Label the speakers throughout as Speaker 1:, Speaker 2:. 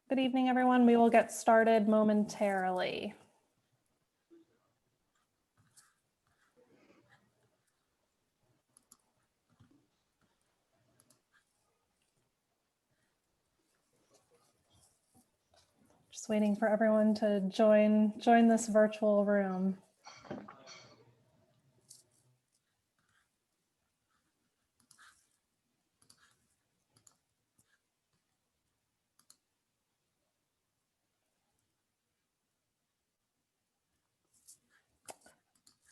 Speaker 1: Good evening, everyone. We will get started momentarily. Just waiting for everyone to join this virtual room.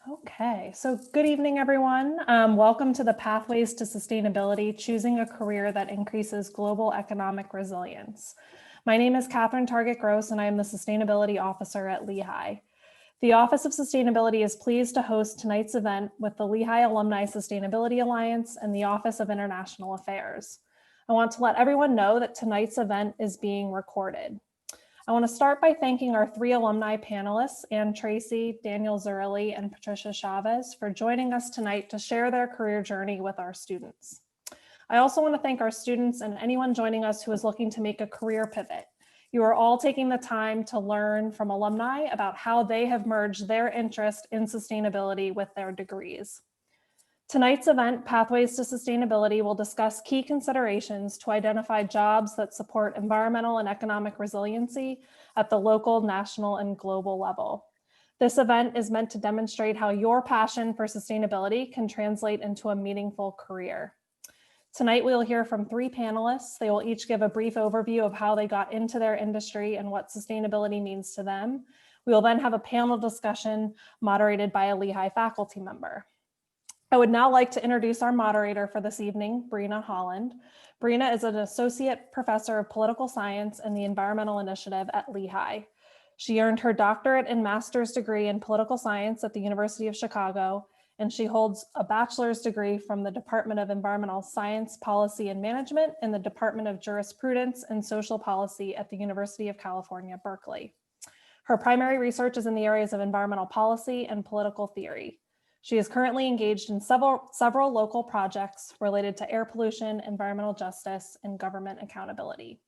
Speaker 1: Okay, so good evening, everyone. Welcome to the Pathways to Sustainability, Choosing a Career that Increases Global Economic Resilience. My name is Catherine Target-Gross, and I am the Sustainability Officer at Lehigh. The Office of Sustainability is pleased to host tonight's event with the Lehigh Alumni Sustainability Alliance and the Office of International Affairs. I want to let everyone know that tonight's event is being recorded. I want to start by thanking our 3 alumni panelists, Tracy, Daniel Zarrilli, and Patricia Chavez, for joining us tonight to share their career journey with our students. I also want to thank our students and anyone joining us who is looking to make a career pivot. You are all taking the time to learn from alumni about how they have merged their interest in sustainability with their degrees. Tonight's event, Pathways to Sustainability, will discuss key considerations to identify jobs that support environmental and economic resiliency at the local, national, and global level. This event is meant to demonstrate how your passion for sustainability can translate into a meaningful career. Tonight, we will hear from 3 panelists. They will each give a brief overview of how they got into their industry and what sustainability means to them. We will then have a panel discussion moderated by a Lehigh faculty member. I would now like to introduce our moderator for this evening, Breena Holland. Breena is an associate professor of political science and the environmental initiative at Lehigh. She earned her doctorate and master's degree in political science at the University of Chicago, and she holds a bachelor's degree from the Department of Environmental Science, Policy and Management and the Department of Jurisprudence and Social Policy at the University of California, Berkeley. Her primary research is in the areas of environmental policy and political theory. She is currently engaged in several local projects related to air pollution, environmental justice, and government accountability.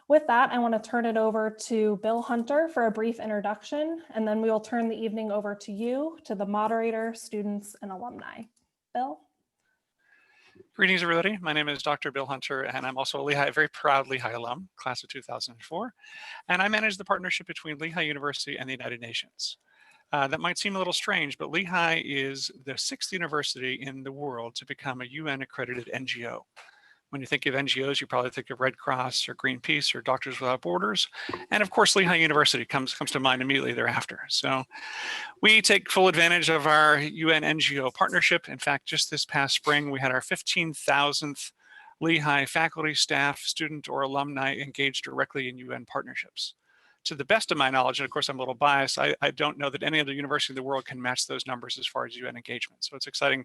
Speaker 1: With that, I want to turn it over to Bill Hunter for a brief introduction, and then we will turn the evening over to you, to the moderator, students, and alumni. Bill?
Speaker 2: Greetings, everybody. My name is Dr. Bill Hunter, and I'm also a very proud Lehigh alum, class of 2004, and I manage the partnership between Lehigh University and the United Nations. That might seem a little strange, but Lehigh is the 6th university in the world to become a UN-accredited NGO. When you think of NGOs, you probably think of Red Cross or Greenpeace or Doctors Without Borders. And of course, Lehigh University comes to mind immediately thereafter. So we take full advantage of our UN NGO partnership. In fact, just this past spring, we had our 15,000th Lehigh faculty, staff, student, or alumni engaged directly in UN partnerships. To the best of my knowledge, and of course I'm a little biased, I don't know that any other university in the world can match those numbers as far as UN engagement. So it's exciting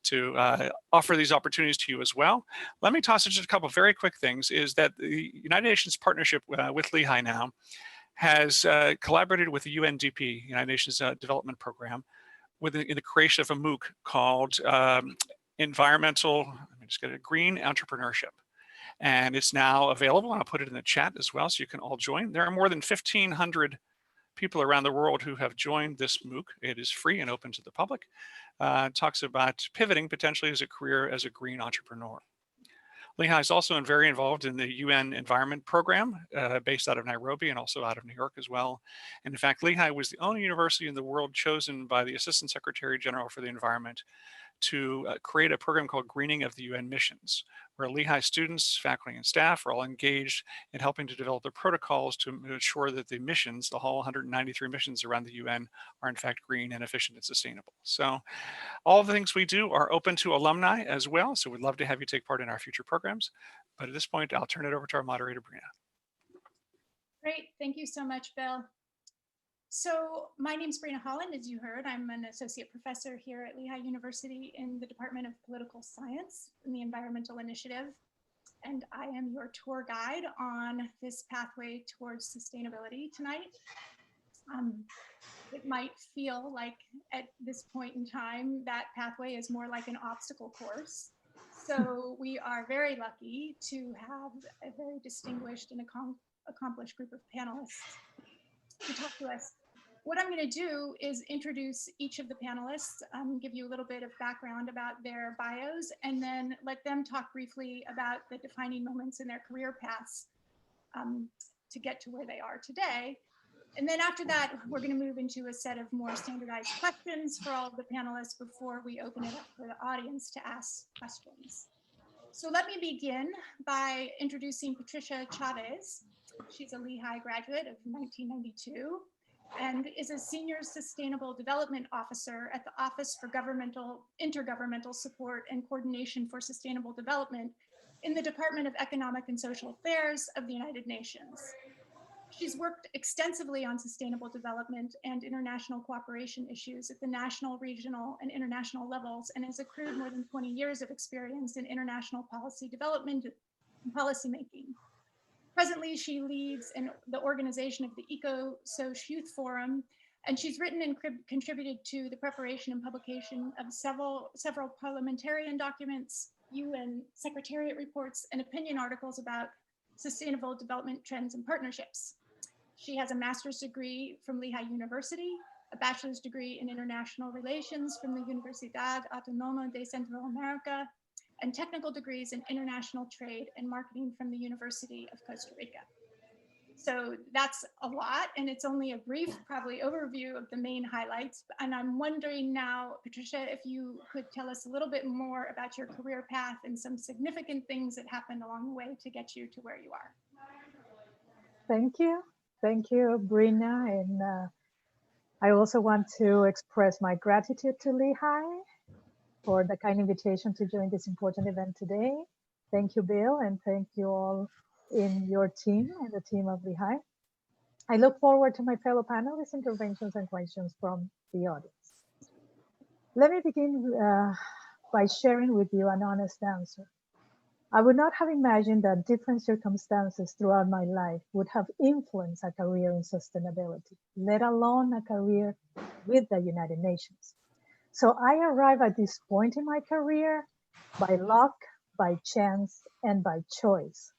Speaker 2: to offer these opportunities to you as well. Let me toss in just a couple of very quick things, is that the United Nations partnership with Lehigh now has collaborated with the UNDP, United Nations Development Program, in the creation of a MOOC called Green Entrepreneurship. And it's now available, and I'll put it in the chat as well so you can all join. There are more than 1,500 people around the world who have joined this MOOC. It is free and open to the public. It talks about pivoting potentially as a career as a green entrepreneur. Lehigh is also very involved in the UN Environment Program based out of Nairobi and also out of New York as well. And in fact, Lehigh was the only university in the world chosen by the Assistant Secretary General for the Environment to create a program called Greening of the UN Missions, where Lehigh students, faculty, and staff are all engaged in helping to develop the protocols to ensure that the missions, the whole 193 missions around the UN, are in fact green and efficient and sustainable. So all the things we do are open to alumni as well, so we'd love to have you take part in our future programs. But at this point, I'll turn it over to our moderator, Brina.
Speaker 3: Great, thank you so much, Bill. So my name is Breena Holland, as you heard. I'm an associate professor here at Lehigh University in the Department of Political Science in the Environmental Initiative. And I am your tour guide on this pathway towards sustainability tonight. It might feel like at this point in time, that pathway is more like an obstacle course. So we are very lucky to have a very distinguished and accomplished group of panelists to talk to us. What I'm going to do is introduce each of the panelists, give you a little bit of background about their bios, and then let them talk briefly about the defining moments in their career paths to get to where they are today. And then after that, we're going to move into a set of more standardized questions for all of the panelists before we open it up for the audience to ask questions. So let me begin by introducing Patricia Chaves. She's a Lehigh graduate of 1992 and is a Senior Sustainable Development Officer at the Office for Intergovernmental Support and Coordination for Sustainable Development in the Department of Economic and Social Affairs of the United Nations. She's worked extensively on sustainable development and international cooperation issues at the national, regional, and international levels, and has accrued more than 20 years of experience in international policy development and policymaking. Presently, she leads the organization of the EcoSoc Youth Forum, and she's written and contributed to the preparation and publication of several parliamentarian documents, UN Secretariat reports, and opinion articles about sustainable development trends and partnerships. She has a master's degree from Lehigh University, a bachelor's degree in international relations from the Universidad Autónoma de Centro America, and technical degrees in international trade and marketing from the University of Costa Rica. So that's a lot, and it's only a brief, probably, overview of the main highlights. And I'm wondering now, Patricia, if you could tell us a little bit more about your career path and some significant things that happened along the way to get you to where you are.
Speaker 4: Thank you, Brina. And I also want to express my gratitude to Lehigh for the kind invitation to join this important event today. Thank you, Bill, and thank you all in your team and the team of Lehigh. I look forward to my fellow panelists' interventions and questions from the audience. Let me begin by sharing with you an honest answer. I would not have imagined that different circumstances throughout my life would have influenced a career in sustainability, let alone a career with the United Nations. So I arrived at this point in my career by luck, by chance, and by choice.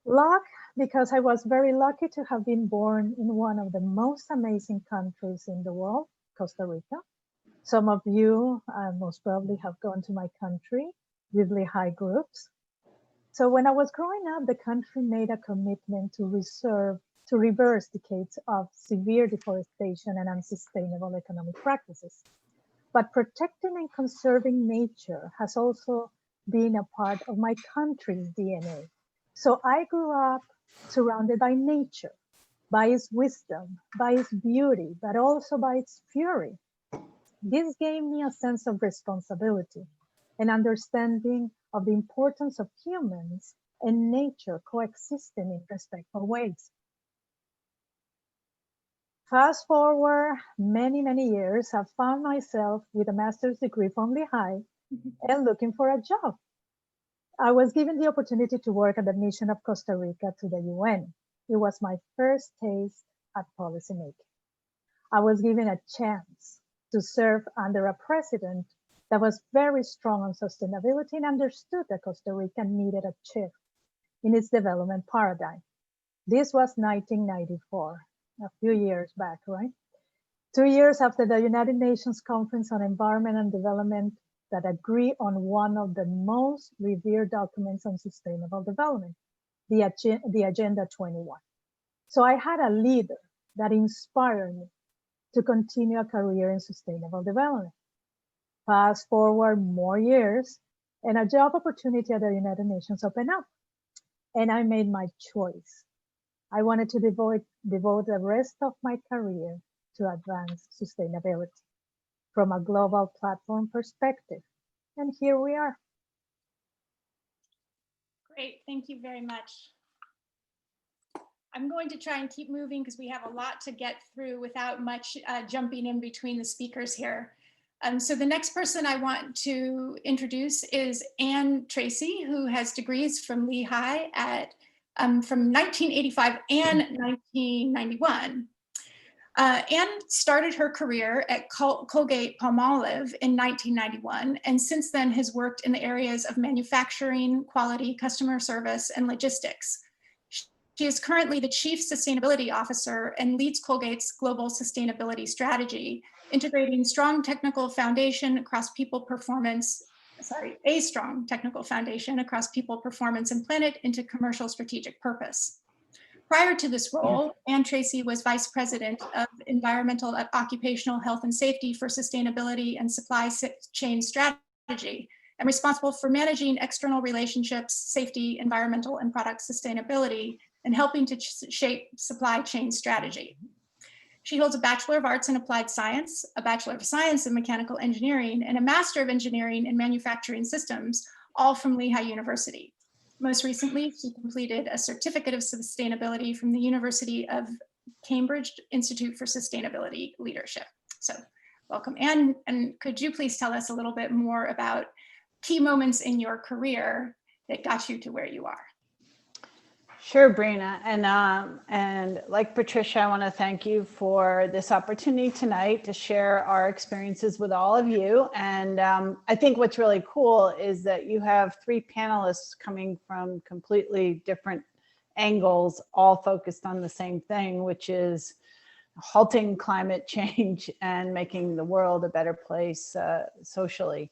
Speaker 4: Luck, because I was very lucky to have been born in one of the most amazing countries in the world, Costa Rica. Some of you most probably have gone to my country with Lehigh groups. So when I was growing up, the country made a commitment to reverse decades of severe deforestation and unsustainable economic practices. But protecting and conserving nature has also been a part of my country's DNA. So I grew up surrounded by nature, by its wisdom, by its beauty, but also by its fury. This gave me a sense of responsibility and understanding of the importance of humans and nature coexisting in respectful ways. Fast forward many years, I've found myself with a master's degree from Lehigh and looking for a job. I was given the opportunity to work at the mission of Costa Rica to the UN. It was my first taste at policymaking. I was given a chance to serve under a president that was very strong on sustainability and understood that Costa Rica needed a shift in its development paradigm. This was 1994, a few years back, right? 2 years after the United Nations Conference on Environment and Development that agreed on one of the most revered documents on sustainable development, the Agenda 21. So I had a leader that inspired me to continue a career in sustainable development. Fast forward more years, and a job opportunity at the United Nations opened up, and I made my choice. I wanted to devote the rest of my career to advance sustainability from a global platform perspective. And here we are.
Speaker 3: Great, thank you very much. I'm going to try and keep moving because we have a lot to get through without much jumping in between the speakers here. So the next person I want to introduce is Tracy, who has degrees from Lehigh from 1985 and 1991. Anne started her career at Colgate-Palmolive in 1991, and since then has worked in the areas of manufacturing, quality, customer service, and logistics. She is currently the Chief Sustainability Officer and leads Colgate's global sustainability strategy, integrating a strong technical foundation across people, performance, and planet into commercial strategic purpose. Prior to this role, Tracy was Vice President of Environmental, Occupational Health and Safety for Sustainability and Supply Chain Strategy, and responsible for managing external relationships, safety, environmental, and product sustainability, and helping to shape supply chain strategy. She holds a Bachelor of Arts in Applied Science, a Bachelor of Science in Mechanical Engineering, and a Master of Engineering in Manufacturing Systems, all from Lehigh University. Most recently, she completed a Certificate of Sustainability from the University of Cambridge Institute for Sustainability Leadership. So welcome, Anne. And could you please tell us a little bit more about key moments in your career that got you to where you are?
Speaker 5: Sure, Brina. And like Patricia, I want to thank you for this opportunity tonight to share our experiences with all of you. And I think what's really cool is that you have three panelists coming from completely different angles, all focused on the same thing, which is halting climate change and making the world a better place socially.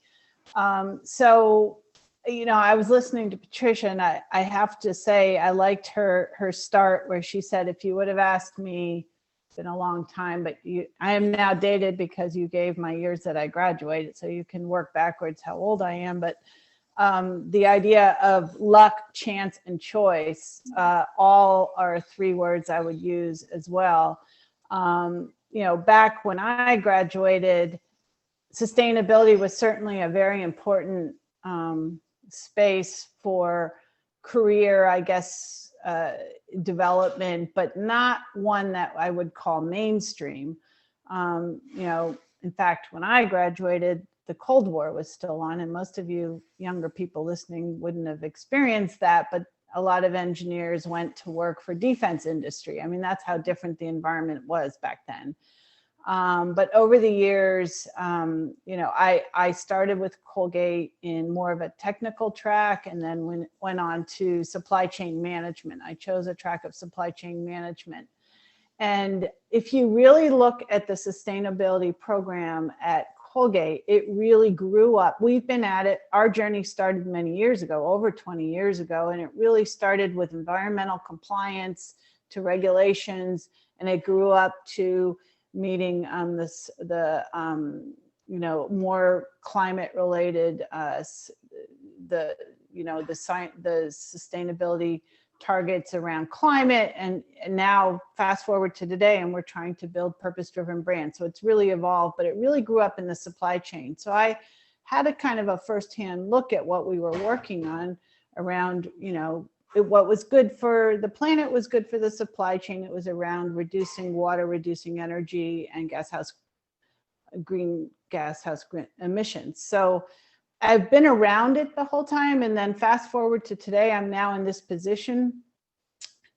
Speaker 5: You know, I was listening to Patricia, and I have to say I liked her start where she said, if you would have asked me, it's been a long time, but I am now dated because you gave my years that I graduated, so you can work backwards how old I am. But the idea of luck, chance, and choice, all are three words I would use as well. You know, back when I graduated, sustainability was certainly a very important space for career, I guess, development, but not one that I would call mainstream. You know, in fact, when I graduated, the Cold War was still on, and most of you younger people listening wouldn't have experienced that, but a lot of engineers went to work for defense industry. I mean, that's how different the environment was back then. But over the years, you know, I started with Colgate in more of a technical track, and then went on to supply chain management. I chose a track of supply chain management. And if you really look at the sustainability program at Colgate, it really grew up. We've been at it. Our journey started many years ago, over 20 years ago, and it really started with environmental compliance to regulations, and it grew up to meeting the you know, more climate related the sustainability targets around climate, and now fast forward to today, and we're trying to build purpose-driven brands. So it's really evolved, but it really grew up in the supply chain. So I had a kind of a firsthand look at what we were working on around, you know, what was good for the planet was good for the supply chain. It was around reducing water, reducing energy, and green gas house emissions. So I've been around it the whole time. And then fast forward to today, I'm now in this position,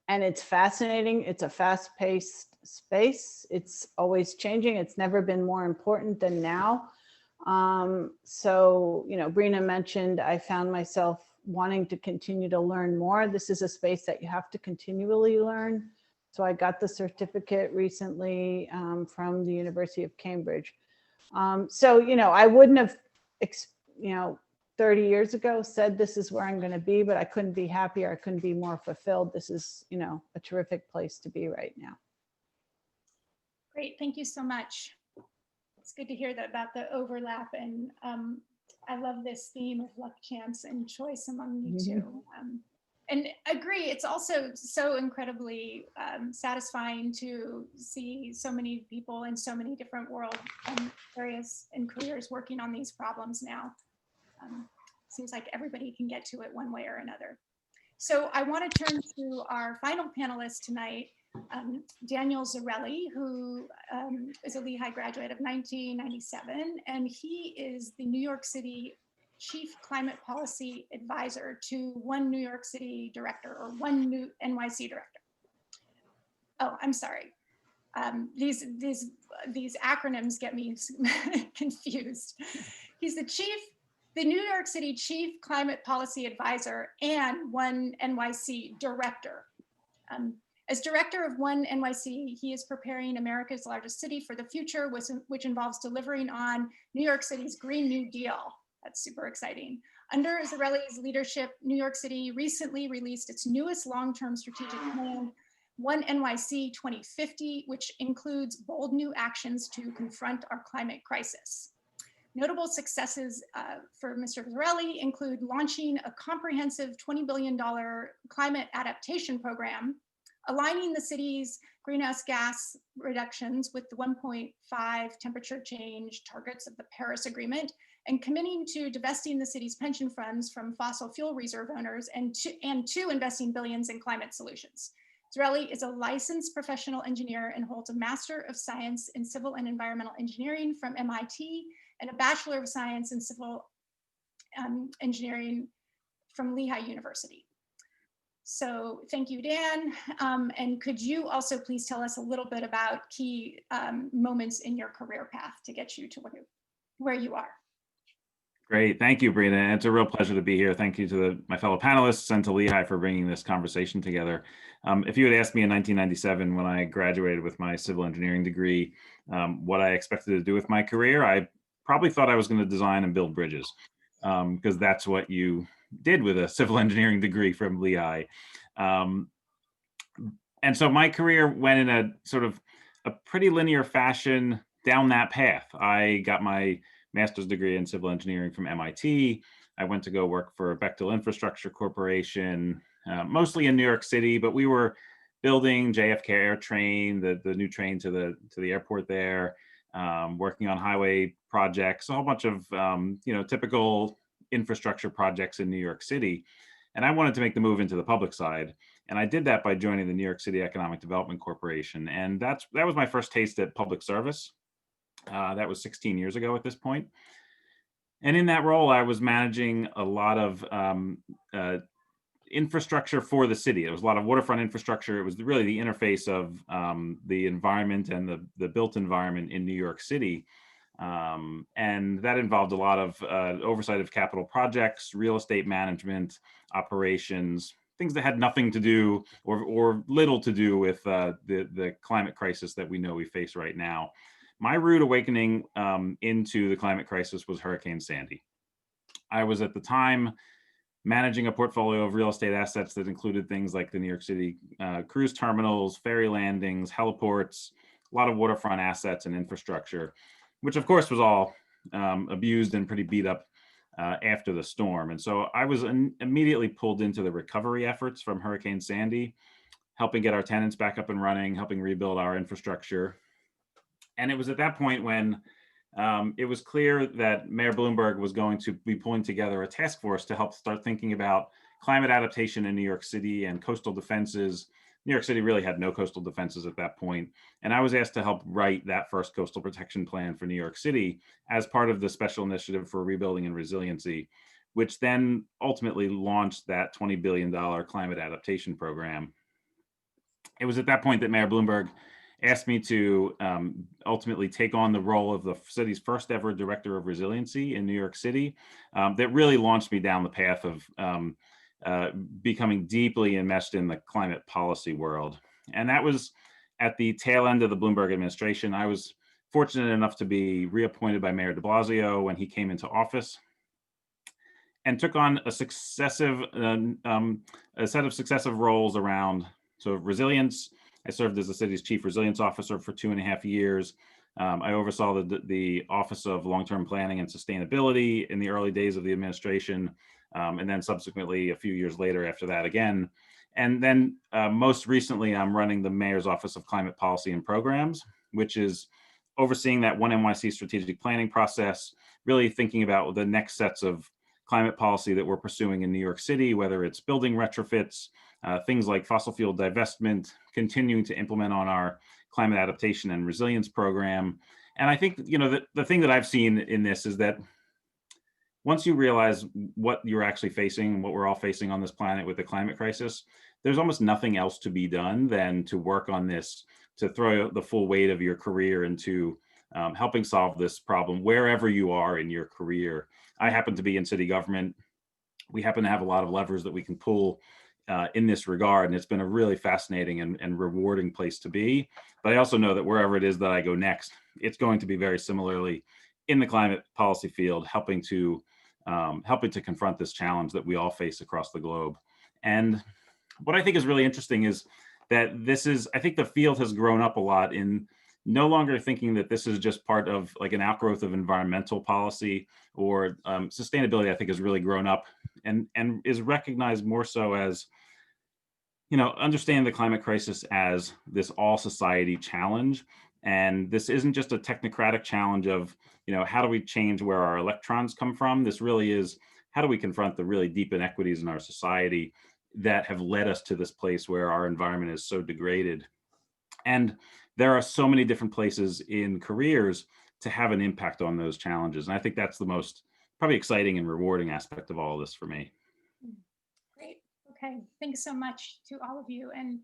Speaker 5: and it's fascinating. It's a fast-paced space. It's always changing. It's never been more important than now. So, you know, Brina mentioned I found myself wanting to continue to learn more. This is a space that you have to continually learn. So I got the certificate recently from the University of Cambridge. So, you know, I wouldn't have, 30 years ago said this is where I'm going to be, but I couldn't be happier. I couldn't be more fulfilled. This is, you know, a terrific place to be right now.
Speaker 3: Great, thank you so much. It's good to hear that about the overlap, and I love this theme of luck, chance, and choice among you two. And agree, it's also so incredibly satisfying to see so many people in so many different world areas and careers working on these problems now. Seems like everybody can get to it one way or another. So I want to turn to our final panelist tonight, Daniel Zarelli, who is a Lehigh graduate of 1997, and he is the New York City Chief Climate Policy Advisor to one New York City director, or one new NYC director. Oh, I'm sorry. These acronyms get me confused. He's the New York City Chief Climate Policy Advisor and one NYC director. As director of One NYC, he is preparing America's largest city for the future, which involves delivering on New York City's Green New Deal. That's super exciting. Under Zarelli's leadership, New York City recently released its newest long-term strategic plan, One NYC 2050, which includes bold new actions to confront our climate crisis. Notable successes for Mr. Zarelli include launching a comprehensive $20 billion climate adaptation program, aligning the city's greenhouse gas reductions with the 1.5 temperature change targets of the Paris Agreement, and committing to divesting the city's pension funds from fossil fuel reserve owners and to investing billions in climate solutions. Zarelli is a licensed professional engineer and holds a Master of Science in Civil and Environmental Engineering from MIT and a Bachelor of Science in Civil Engineering from Lehigh University. So thank you, Dan. And could you also please tell us a little bit about key moments in your career path to get you to where you are?
Speaker 6: Great, thank you, Brina. It's a real pleasure to be here. Thank you to my fellow panelists and to Lehigh for bringing this conversation together. If you had asked me in 1997 when I graduated with my civil engineering degree, what I expected to do with my career, I probably thought I was going to design and build bridges, because that's what you did with a civil engineering degree from Lehigh. And so my career went in a sort of a pretty linear fashion down that path. I got my master's degree in civil engineering from MIT. I went to go work for Bechtel Infrastructure Corporation, mostly in New York City, but we were building JFK Air Train, the new train to the airport there, working on highway projects, a whole bunch of typical infrastructure projects in New York City. And I wanted to make the move into the public side. And I did that by joining the New York City Economic Development Corporation. And that was my first taste at public service. That was 16 years ago at this point. And in that role, I was managing a lot of infrastructure for the city. It was a lot of waterfront infrastructure. It was really the interface of the environment and the built environment in New York City. And that involved a lot of oversight of capital projects, real estate management, operations, things that had nothing to do or little to do with the climate crisis that we know we face right now. My rude awakening into the climate crisis was Hurricane Sandy. I was at the time managing a portfolio of real estate assets that included things like the New York City cruise terminals, ferry landings, heliports, a lot of waterfront assets and infrastructure, which of course was all abused and pretty beat up after the storm. And so I was immediately pulled into the recovery efforts from Hurricane Sandy, helping get our tenants back up and running, helping rebuild our infrastructure. And it was at that point when it was clear that Mayor Bloomberg was going to be pulling together a task force to help start thinking about climate adaptation in New York City and coastal defenses. New York City really had no coastal defenses at that point. And I was asked to help write that first coastal protection plan for New York City as part of the Special Initiative for Rebuilding and Resiliency, which then ultimately launched that $20 billion climate adaptation program. It was at that point that Mayor Bloomberg asked me to ultimately take on the role of the city's first ever director of resiliency in New York City. That really launched me down the path of becoming deeply enmeshed in the climate policy world. And that was at the tail end of the Bloomberg administration. I was fortunate enough to be reappointed by Mayor de Blasio when he came into office and took on a set of successive roles around resilience. I served as the city's chief resilience officer for 2.5 years. I oversaw the Office of Long-Term Planning and Sustainability in the early days of the administration, and then subsequently a few years later after that again. And then most recently, I'm running the Mayor's Office of Climate Policy and Programs, which is overseeing that One NYC strategic planning process, really thinking about the next sets of climate policy that we're pursuing in New York City, whether it's building retrofits, things like fossil fuel divestment, continuing to implement on our climate adaptation and resilience program. And I think, the thing that I've seen in this is that once you realize what you're actually facing, what we're all facing on this planet with the climate crisis, there's almost nothing else to be done than to work on this, to throw the full weight of your career into helping solve this problem wherever you are in your career. I happen to be in city government. We happen to have a lot of levers that we can pull in this regard. And it's been a really fascinating and rewarding place to be. But I also know that wherever it is that I go next, it's going to be very similarly in the climate policy field, helping to confront this challenge that we all face across the globe. And what I think is really interesting is that I think the field has grown up a lot in no longer thinking that this is just part of like an outgrowth of environmental policy, or sustainability. I think has really grown up and is recognized more so as, understand the climate crisis as this all society challenge. And this isn't just a technocratic challenge of, how do we change where our electrons come from? This really is, how do we confront the really deep inequities in our society that have led us to this place where our environment is so degraded? And there are so many different places in careers to have an impact on those challenges. And I think that's the most probably exciting and rewarding aspect of all of this for me.
Speaker 3: Great. Okay. Thanks so much to all of you. And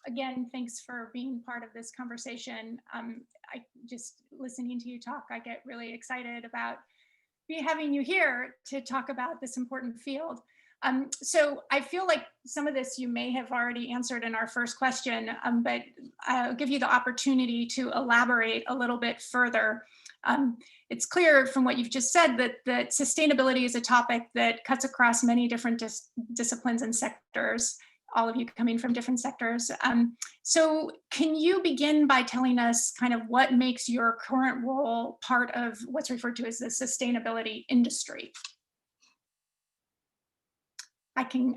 Speaker 3: again, thanks for being part of this conversation. I just listening to you talk, I get really excited about having you here to talk about this important field. So I feel like some of this you may have already answered in our first question, but I'll give you the opportunity to elaborate a little bit further. It's clear from what you've just said that sustainability is a topic that cuts across many different disciplines and sectors, all of you coming from different sectors. So can you begin by telling us kind of what makes your current role part of what's referred to as the sustainability industry? I can,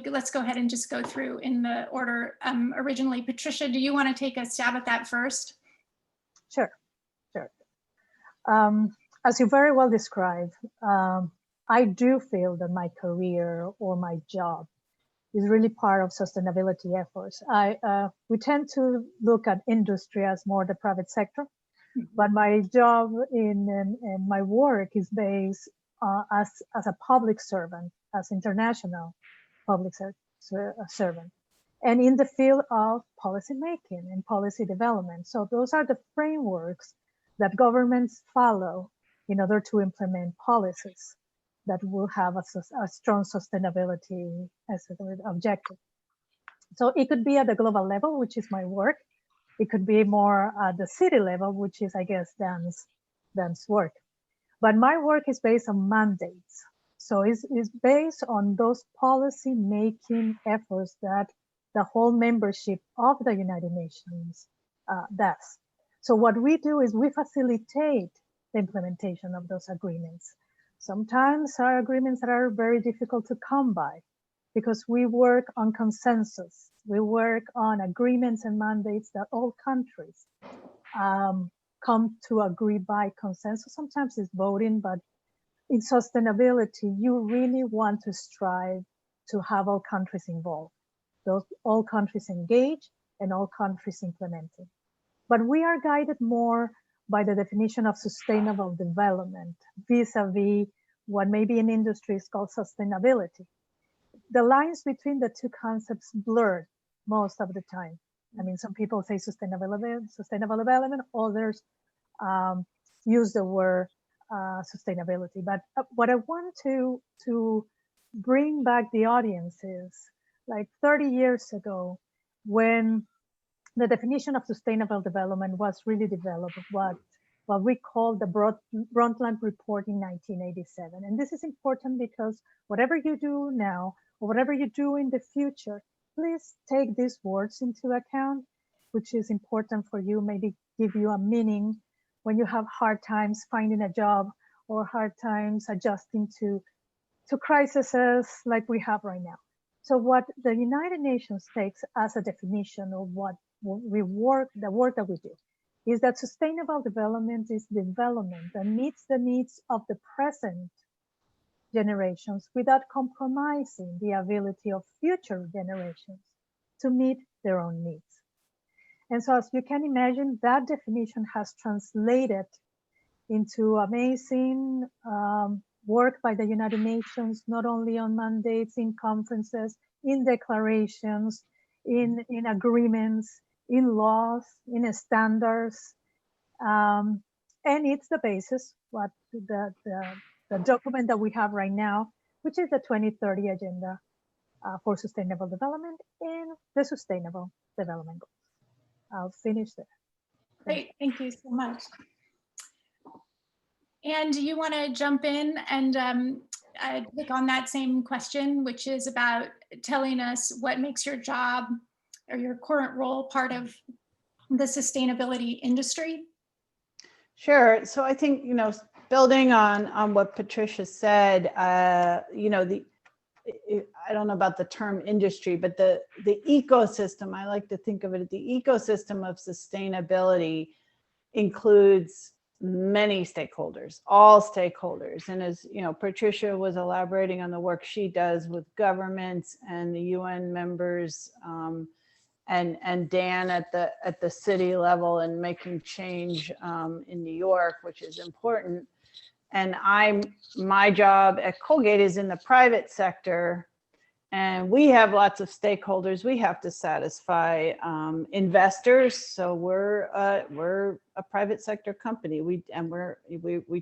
Speaker 3: let's go ahead and just go through in the order originally. Patricia, do you want to take a stab at that first?
Speaker 4: Sure. As you very well described, I do feel that my career or my job is really part of sustainability efforts. We tend to look at industry as more the private sector, but my job and my work is based as a public servant, as international public servant, and in the field of policy making and policy development. So those are the frameworks that governments follow in order to implement policies that will have a strong sustainability as an objective. So it could be at the global level, which is my work. It could be more at the city level, which is, I guess, Dan's work. But my work is based on mandates. So it's based on those policy making efforts that the whole membership of the United Nations does. So what we do is we facilitate the implementation of those agreements. Sometimes our agreements that are very difficult to come by because we work on consensus. We work on agreements and mandates that all countries come to agree by consensus. Sometimes it's voting, but in sustainability, you really want to strive to have all countries involved, all countries engaged and all countries implementing. But we are guided more by the definition of sustainable development vis-a-vis what maybe in industry is called sustainability. The lines between the two concepts blur most of the time. I mean, some people say sustainable development, others use the word sustainability. But what I want to bring back the audience is like 30 years ago, when the definition of sustainable development was really developed, what we call the Brundtland Report in 1987. And this is important because whatever you do now, or whatever you do in the future, please take these words into account, which is important for you, maybe give you a meaning when you have hard times finding a job or hard times adjusting to crises like we have right now. So what the United Nations takes as a definition of what the work that we do is that sustainable development is development that meets the needs of the present generations without compromising the ability of future generations to meet their own needs. And so as you can imagine, that definition has translated into amazing work by the United Nations, not only on mandates, in conferences, in declarations, in agreements, in laws, in standards. And it's the basis, what the document that we have right now, which is the 2030 Agenda for sustainable development in the Sustainable Development Goals. I'll finish there.
Speaker 3: Great, thank you so much. And do you want to jump in and click on that same question, which is about telling us what makes your job or your current role part of the sustainability industry?
Speaker 5: Sure. So I think, building on what Patricia said, I don't know about the term industry, but the ecosystem, I like to think of it, the ecosystem of sustainability includes many stakeholders, all stakeholders. And as Patricia was elaborating on the work she does with governments and the UN members, and Dan at the city level and making change in New York, which is important. And my job at Colgate is in the private sector, and we have lots of stakeholders we have to satisfy. Investors, so we're a private sector company. We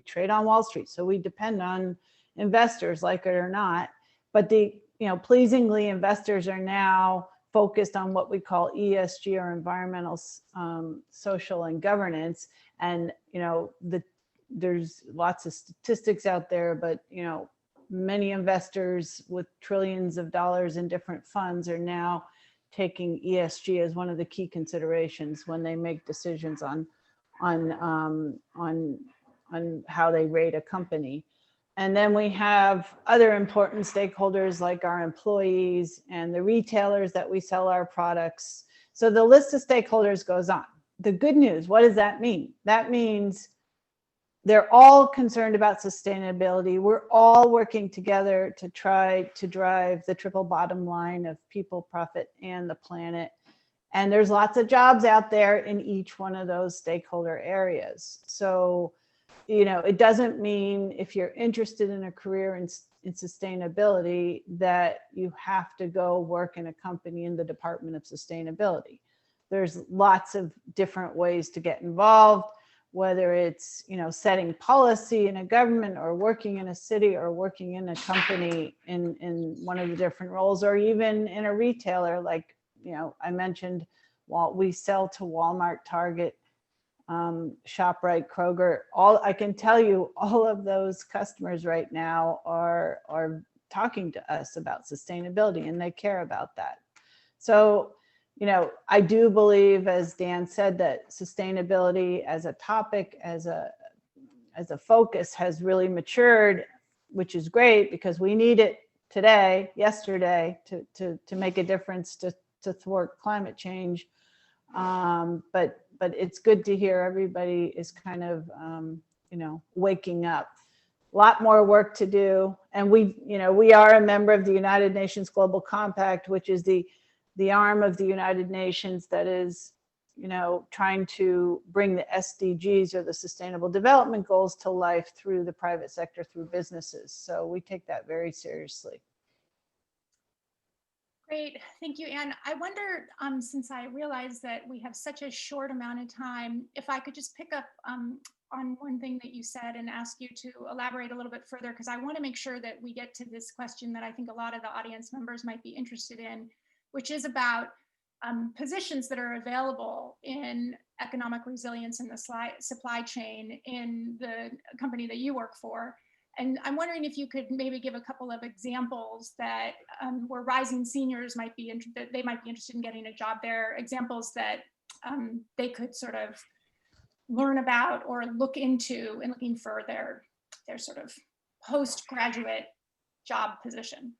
Speaker 5: trade on Wall Street, so we depend on investors, like it or not. But pleasingly, investors are now focused on what we call ESG, or environmental, social, and governance. And there's lots of statistics out there, but many investors with trillions of dollars in different funds are now taking ESG as one of the key considerations when they make decisions on how they rate a company. And then we have other important stakeholders like our employees and the retailers that we sell our products. So the list of stakeholders goes on. The good news, what does that mean? That means they're all concerned about sustainability. We're all working together to try to drive the triple bottom line of people, profit, and the planet. And there's lots of jobs out there in each one of those stakeholder areas. So, it doesn't mean if you're interested in a career in sustainability that you have to go work in a company in the Department of Sustainability. There's lots of different ways to get involved, whether it's, setting policy in a government, or working in a city, or working in a company in one of the different roles, or even in a retailer. Like, I mentioned, we sell to Walmart, Target, ShopRite, Kroger. I can tell you, all of those customers right now are talking to us about sustainability, and they care about that. So, I do believe, as Dan said, that sustainability as a topic, as a focus, has really matured, which is great, because we need it today, yesterday, to make a difference to thwart climate change. But it's good to hear everybody is kind of, waking up. A lot more work to do. And we are a member of the United Nations Global Compact, which is the arm of the United Nations that is, trying to bring the SDGs, or the Sustainable Development Goals, to life through the private sector, through businesses. So we take that very seriously.
Speaker 3: Great, thank you, Anne. I wonder, since I realize that we have such a short amount of time, if I could just pick up on one thing that you said and ask you to elaborate a little bit further, because I want to make sure that we get to this question that I think a lot of the audience members might be interested in, which is about positions that are available in economic resilience in the supply chain in the company that you work for. And I'm wondering if you could maybe give a couple of examples that where rising seniors might be interested in getting a job there, examples that they could sort of learn about or look into in looking for their sort of postgraduate job position.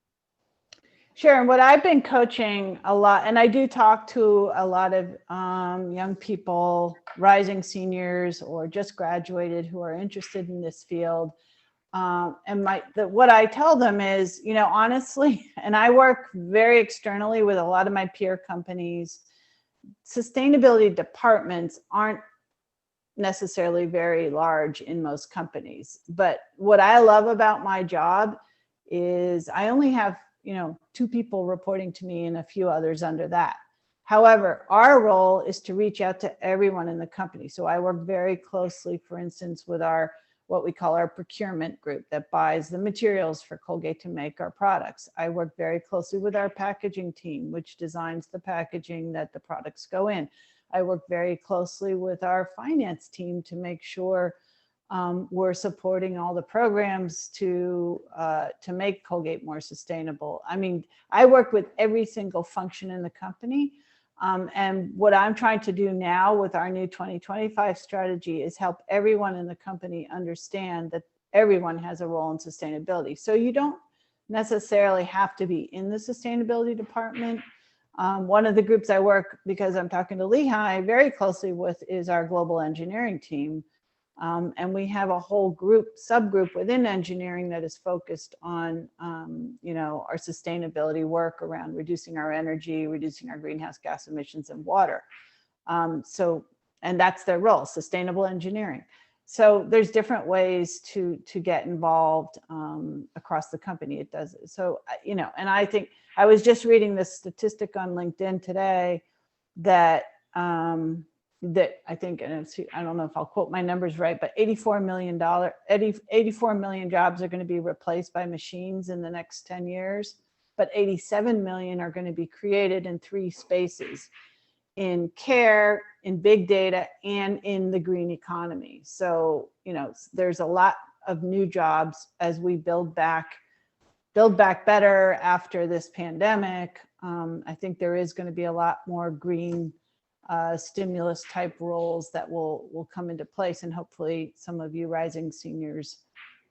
Speaker 5: Sure. And what I've been coaching a lot, and I do talk to a lot of young people, rising seniors, or just graduated, who are interested in this field. And what I tell them is, honestly, and I work very externally with a lot of my peer companies, sustainability departments aren't necessarily very large in most companies. But what I love about my job is I only have, 2 people reporting to me and a few others under that. However, our role is to reach out to everyone in the company. So I work very closely, for instance, with our what we call our procurement group that buys the materials for Colgate to make our products. I work very closely with our packaging team, which designs the packaging that the products go in. I work very closely with our finance team to make sure we're supporting all the programs to make Colgate more sustainable. I mean, I work with every single function in the company. And what I'm trying to do now with our new 2025 strategy is help everyone in the company understand that everyone has a role in sustainability. So you don't necessarily have to be in the sustainability department. One of the groups I work, because I'm talking to Lehigh very closely with, is our global engineering team. And we have a whole subgroup within engineering that is focused on, our sustainability work around reducing our energy, reducing our greenhouse gas emissions and water. And that's their role, sustainable engineering. So there's different ways to get involved across the company. It does. So, and I think I was just reading this statistic on LinkedIn today that I think, and I don't know if I'll quote my numbers right, but 84 million jobs are going to be replaced by machines in the next 10 years, but 87 million are going to be created in 3 spaces: in care, in big data, and in the green economy. So, there's a lot of new jobs as we build back better after this pandemic. I think there is going to be a lot more green stimulus type roles that will come into place, and hopefully some of you rising seniors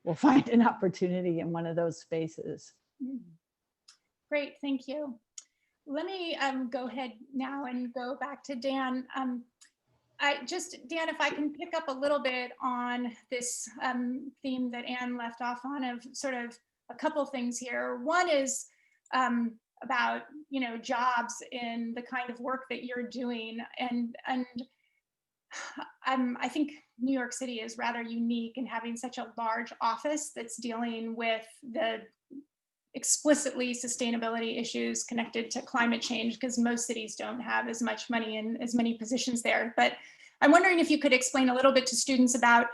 Speaker 5: will find an opportunity in one of those spaces.
Speaker 3: Great, thank you. Let me go ahead now and go back to Dan. Dan, if I can pick up a little bit on this theme that Anne left off on, of sort of a couple things here. One is about jobs in the kind of work that you're doing, and I think New York City is rather unique in having such a large office that's dealing with the explicitly sustainability issues connected to climate change, because most cities don't have as much money and as many positions there. But I'm wondering if you could explain a little bit to students about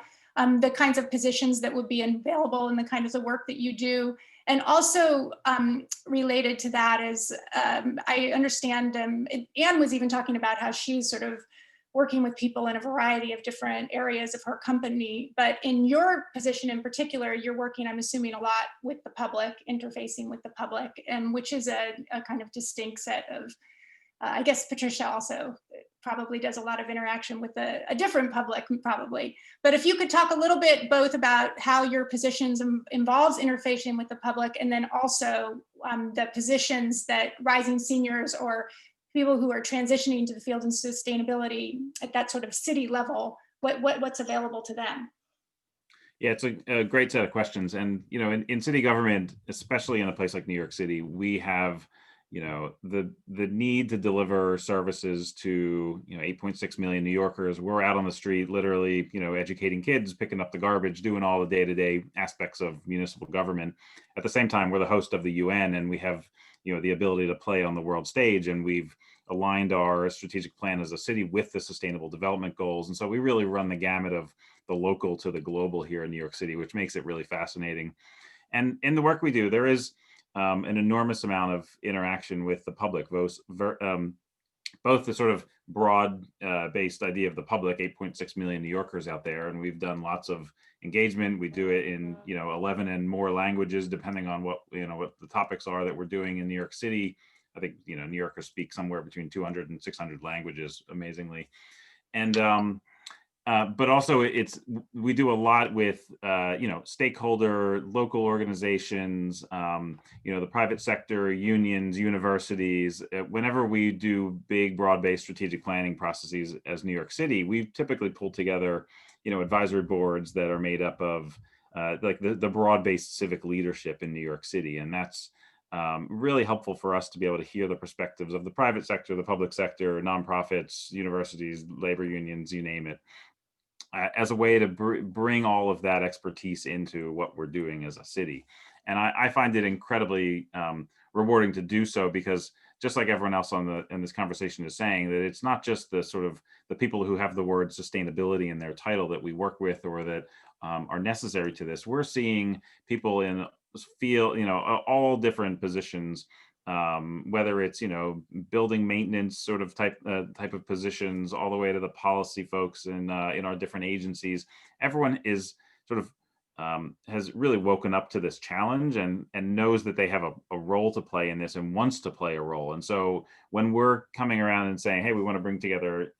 Speaker 3: the kinds of positions that would be available and the kinds of work that you do. And also related to that is, I understand Anne was even talking about how she's sort of working with people in a variety of different areas of her company. But in your position in particular, you're working, I'm assuming, a lot with the public, interfacing with the public, and which is a kind of distinct set of, I guess Patricia also probably does a lot of interaction with a different public, probably. But if you could talk a little bit both about how your positions involves interfacing with the public, and then also the positions that rising seniors or people who are transitioning to the field in sustainability at that sort of city level, what's available to them?
Speaker 6: Yeah, it's a great set of questions. And, in city government, especially in a place like New York City, we have the need to deliver services to 8.6 million New Yorkers. We're out on the street literally educating kids, picking up the garbage, doing all the day-to-day aspects of municipal government. At the same time, we're the host of the UN, and we have the ability to play on the world stage, and we've aligned our strategic plan as a city with the sustainable development goals. And so we really run the gamut of the local to the global here in New York City, which makes it really fascinating. And in the work we do, there is an enormous amount of interaction with the public, both the sort of broad-based idea of the public, 8.6 million New Yorkers out there, and we've done lots of engagement. We do it in 11 and more languages, depending on what what the topics are that we're doing in New York City. I think New Yorkers speak somewhere between 200 and 600 languages, amazingly, and but also we do a lot with stakeholder, local organizations, the private sector, unions, universities. Whenever we do big broad-based strategic planning processes as New York City, we typically pull together advisory boards that are made up of like the broad-based civic leadership in New York City, and that's really helpful for us to be able to hear the perspectives of the private sector, the public sector, nonprofits, universities, labor unions, you name it, as a way to bring all of that expertise into what we're doing as a city. And I find it incredibly rewarding to do so, because just like everyone else in this conversation is saying, that it's not just the sort of the people who have the word sustainability in their title that we work with or that are necessary to this. We're seeing people in field, all different positions, whether it's, building maintenance sort of type of positions, all the way to the policy folks in our different agencies. Everyone is sort of has really woken up to this challenge and knows that they have a role to play in this and wants to play a role. And so when we're coming around and saying, hey, we want to bring together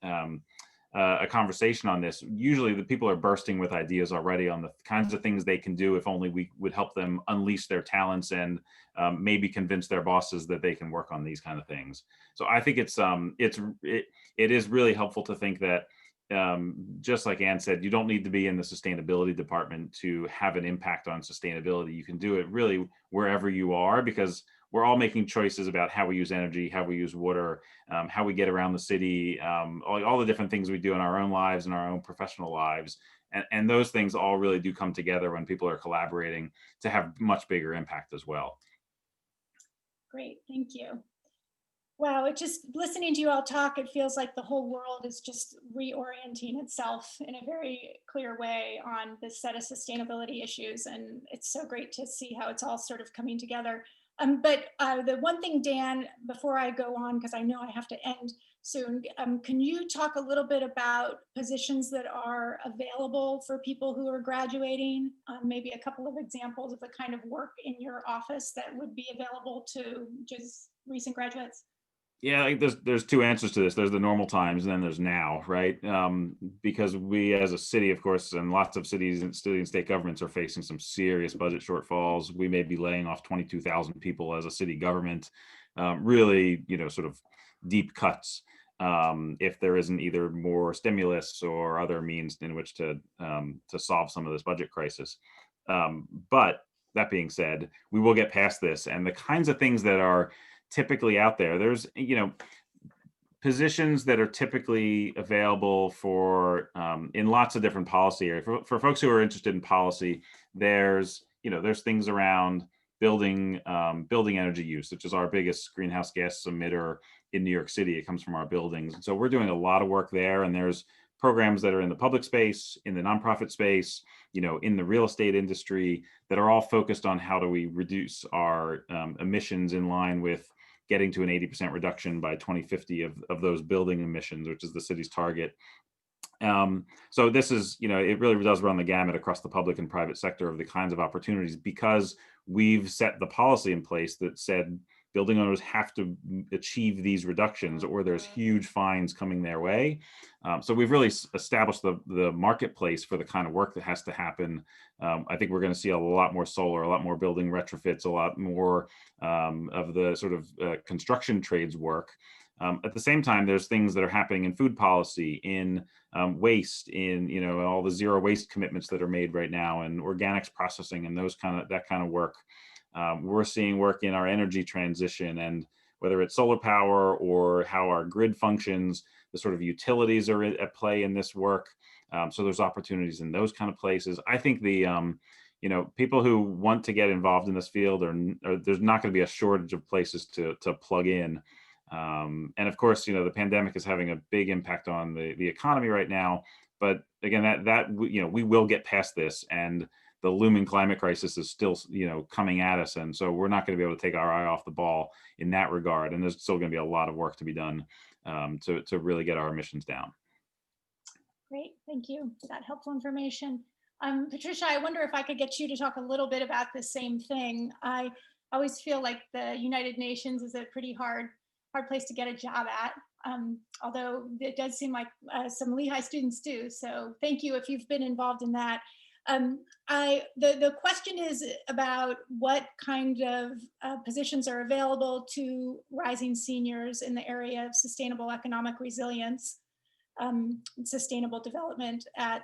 Speaker 6: a conversation on this, usually the people are bursting with ideas already on the kinds of things they can do if only we would help them unleash their talents and maybe convince their bosses that they can work on these kind of things. So I think it is really helpful to think that just like Anne said, you don't need to be in the sustainability department to have an impact on sustainability. You can do it really wherever you are, because we're all making choices about how we use energy, how we use water, how we get around the city, all the different things we do in our own lives and our own professional lives. And those things all really do come together when people are collaborating to have much bigger impact as well.
Speaker 3: Great, thank you. Wow, it just, listening to you all talk, it feels like the whole world is just reorienting itself in a very clear way on this set of sustainability issues. And it's so great to see how it's all sort of coming together. But the one thing, Dan, before I go on, because I know I have to end soon, can you talk a little bit about positions that are available for people who are graduating? Maybe a couple of examples of the kind of work in your office that would be available to just recent graduates?
Speaker 6: Yeah, there's two answers to this. There's the normal times, and then there's now, right? Because we, as a city, of course, and lots of cities and state governments are facing some serious budget shortfalls. We may be laying off 22,000 people as a city government. Really, sort of deep cuts. If there isn't either more stimulus or other means in which to solve some of this budget crisis. But that being said, we will get past this, and the kinds of things that are typically out there, there's positions that are typically available for in lots of different policy areas. For folks who are interested in policy, there's things around building energy use, which is our biggest greenhouse gas emitter in New York City. It comes from our buildings, and so we're doing a lot of work there. And there's programs that are in the public space, in the nonprofit space, in the real estate industry, that are all focused on how do we reduce our emissions in line with getting to an 80% reduction by 2050 of those building emissions, which is the city's target. So this is, it really does run the gamut across the public and private sector of the kinds of opportunities, because we've set the policy in place that said building owners have to achieve these reductions or there's huge fines coming their way. So we've really established the marketplace for the kind of work that has to happen. I think we're going to see a lot more solar, a lot more building retrofits, a lot more of the sort of construction trades work. At the same time, there's things that are happening in food policy, in waste, in all the zero waste commitments that are made right now, and organics processing and that kind of work. We're seeing work in our energy transition, and whether it's solar power or how our grid functions, the sort of utilities are at play in this work. So there's opportunities in those kind of places. I think the people who want to get involved in this field there's not going to be a shortage of places to plug in. And of course, the pandemic is having a big impact on the economy right now. But again, we will get past this, and the looming climate crisis is still, coming at us. And so we're not going to be able to take our eye off the ball in that regard. And there's still going to be a lot of work to be done to really get our emissions down.
Speaker 3: Great, thank you for that helpful information. Patricia, I wonder if I could get you to talk a little bit about the same thing. I always feel like the United Nations is a pretty hard place to get a job at, although it does seem like some Lehigh students do. So thank you if you've been involved in that. The question is about what kind of positions are available to rising seniors in the area of sustainable economic resilience, sustainable development at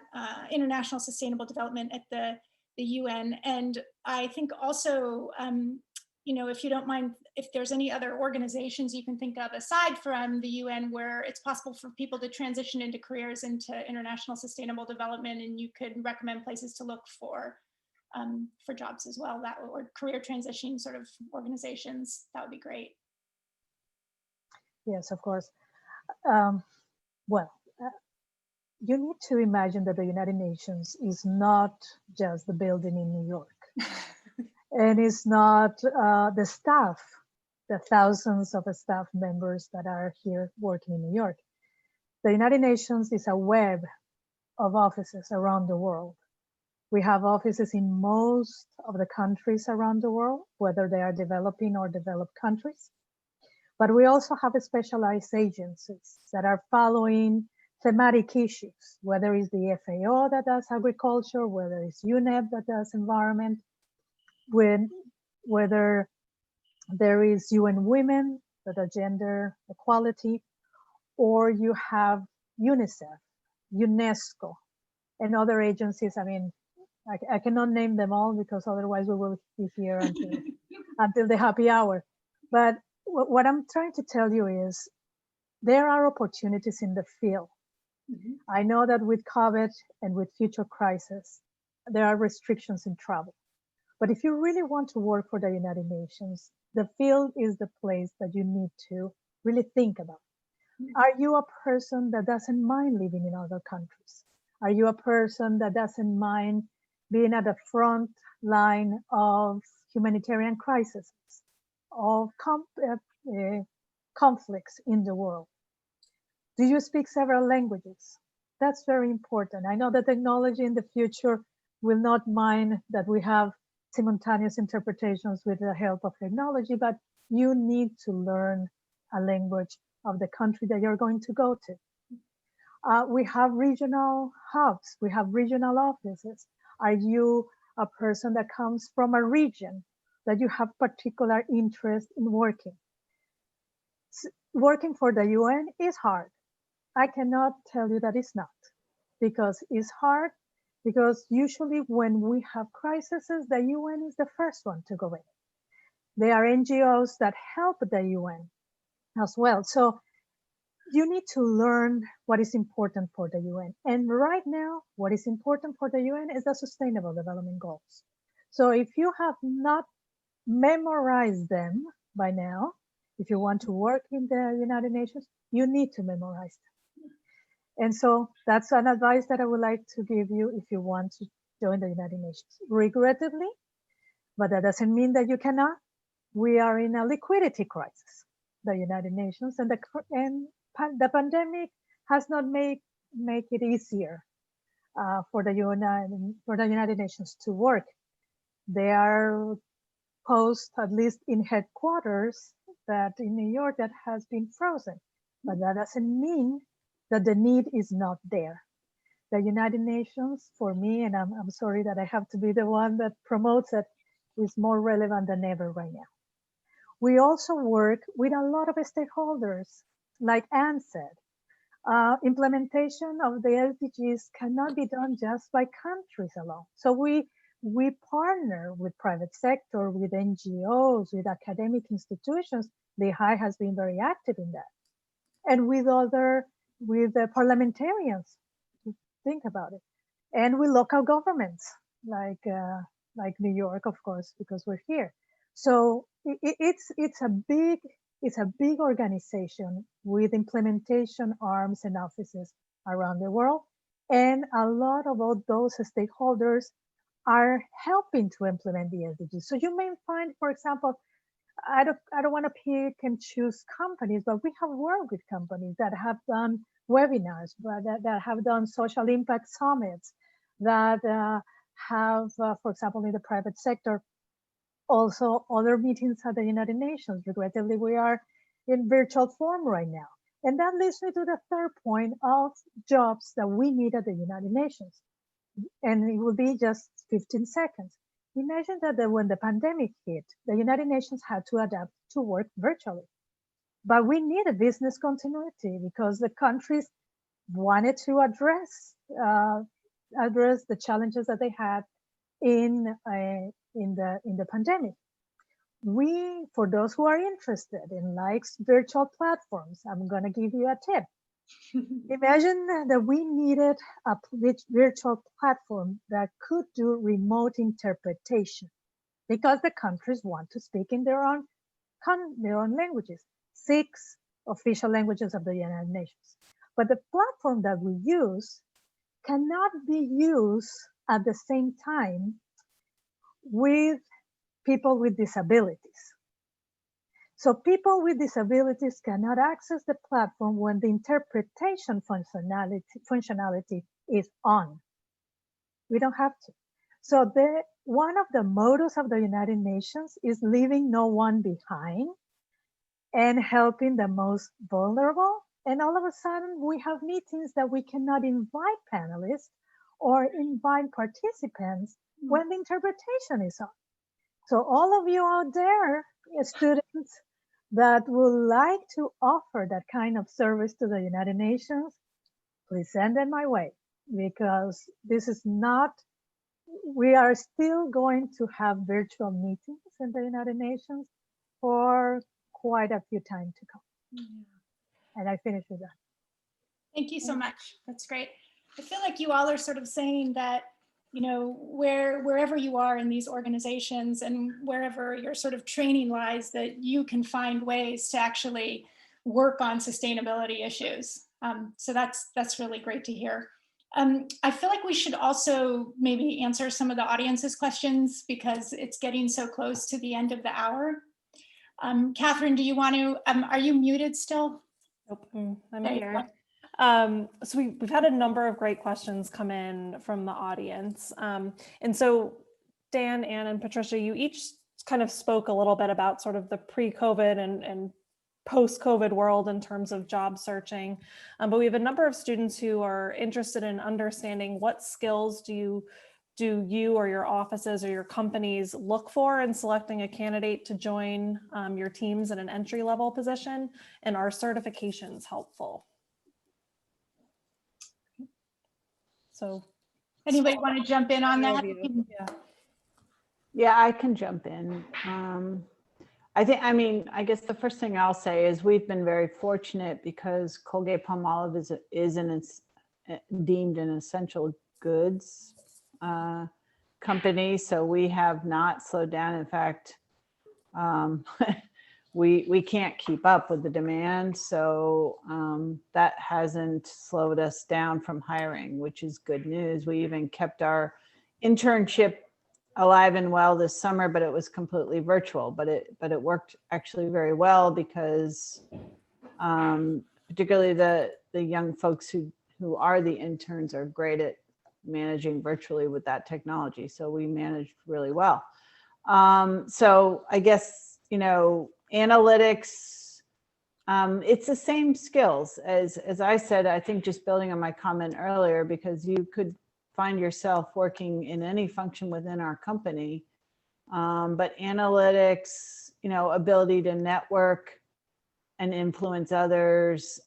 Speaker 3: international sustainable development at the UN. And I think also, if you don't mind, if there's any other organizations you can think of aside from the UN where it's possible for people to transition into careers into international sustainable development, and you could recommend places to look for for jobs as well, that or career transitioning sort of organizations, that would be great.
Speaker 4: Yes, of course. Well, you need to imagine that the United Nations is not just the building in New York, and it's not the staff, the thousands of staff members that are here working in New York. The United Nations is a web of offices around the world. We have offices in most of the countries around the world, whether they are developing or developed countries. But we also have specialized agencies that are following thematic issues, whether it's the FAO that does agriculture, whether it's UNEP that does environment, whether there is UN Women that are gender equality, or you have UNICEF, UNESCO, and other agencies. I mean, I cannot name them all because otherwise we will be here until the happy hour. But what I'm trying to tell you is there are opportunities in the field. I know that with COVID and with future crises, there are restrictions in travel. But if you really want to work for the United Nations, the field is the place that you need to really think about. Are you a person that doesn't mind living in other countries? Are you a person that doesn't mind being at the front line of humanitarian crises, of conflicts in the world? Do you speak several languages? That's very important. I know that technology in the future will not mind that we have simultaneous interpretations with the help of technology, but you need to learn a language of the country that you're going to go to. We have regional hubs, we have regional offices. Are you a person that comes from a region that you have particular interest in working? Working for the UN is hard. I cannot tell you that it's not, because it's hard, because usually when we have crises, the UN is the first one to go in. There are NGOs that help the UN as well. So you need to learn what is important for the UN. And right now, what is important for the UN is the Sustainable Development Goals. So if you have not memorized them by now, if you want to work in the United Nations, you need to memorize them. And so that's an advice that I would like to give you if you want to join the United Nations. Regrettably, but that doesn't mean that you cannot. We are in a liquidity crisis, the United Nations, and the pandemic has not make it easier for the United Nations to work. They are post, at least in headquarters, that in New York that has been frozen, but that doesn't mean that the need is not there. The United Nations, for me, and I'm sorry that I have to be the one that promotes it, is more relevant than ever right now. We also work with a lot of stakeholders, like Anne said. Implementation of the SDGs cannot be done just by countries alone. So we partner with private sector, with NGOs, with academic institutions. Lehigh has been very active in that. And with the parliamentarians, think about it. And with local governments, like New York, of course, because we're here. So it's a big organization with implementation arms and offices around the world. And a lot of all those stakeholders are helping to implement the SDGs. So you may find, for example, I don't want to pick and choose companies, but we have worked with companies that have done webinars, that have done social impact summits, that have, for example, in the private sector, also other meetings at the United Nations. Regrettably, we are in virtual form right now. And that leads me to the third point of jobs that we need at the United Nations. And it will be just 15 seconds. Imagine that when the pandemic hit, the United Nations had to adapt to work virtually. But we need a business continuity because the countries wanted to address the challenges that they had in the pandemic. For those who are interested in virtual platforms, I'm going to give you a tip. Imagine that we needed a virtual platform that could do remote interpretation because the countries want to speak in their own languages, 6 official languages of the United Nations. But the platform that we use cannot be used at the same time with people with disabilities. So people with disabilities cannot access the platform when the interpretation functionality is on. We don't have to. So one of the mottos of the United Nations is leaving no one behind and helping the most vulnerable. And all of a sudden we have meetings that we cannot invite panelists or invite participants when the interpretation is on. So all of you out there, students that would like to offer that kind of service to the United Nations, please send it my way, because this is not, we are still going to have virtual meetings in the United Nations for quite a few time to come. And I finish with that.
Speaker 3: Thank you so much. That's great. I feel like you all are sort of saying that, you know, wherever you are in these organizations and wherever your sort of training lies, that you can find ways to actually work on sustainability issues. So that's really great to hear. I feel like we should also maybe answer some of the audience's questions because it's getting so close to the end of the hour. Catherine, do you want to, are you muted still?
Speaker 1: Nope, I'm here. So we've had a number of great questions come in from the audience. And so Dan, Anne, and Patricia, you each kind of spoke a little bit about sort of the pre-COVID and post-COVID world in terms of job searching. But we have a number of students who are interested in understanding what skills do you or your offices or your companies look for in selecting a candidate to join your teams in an entry-level position, and are certifications helpful? So
Speaker 3: anybody want to jump in on that?
Speaker 5: Yeah, I can jump in. I guess the first thing I'll say is we've been very fortunate because Colgate-Palmolive is deemed an essential goods company. So we have not slowed down. In fact, we can't keep up with the demand. So that hasn't slowed us down from hiring, which is good news. We even kept our internship alive and well this summer, but it was completely virtual, but it worked actually very well because particularly the young folks who are the interns are great at managing virtually with that technology. So we managed really well. So I guess, you know, analytics, it's the same skills as I said, I think just building on my comment earlier, because you could find yourself working in any function within our company. But analytics, you know, ability to network and influence others.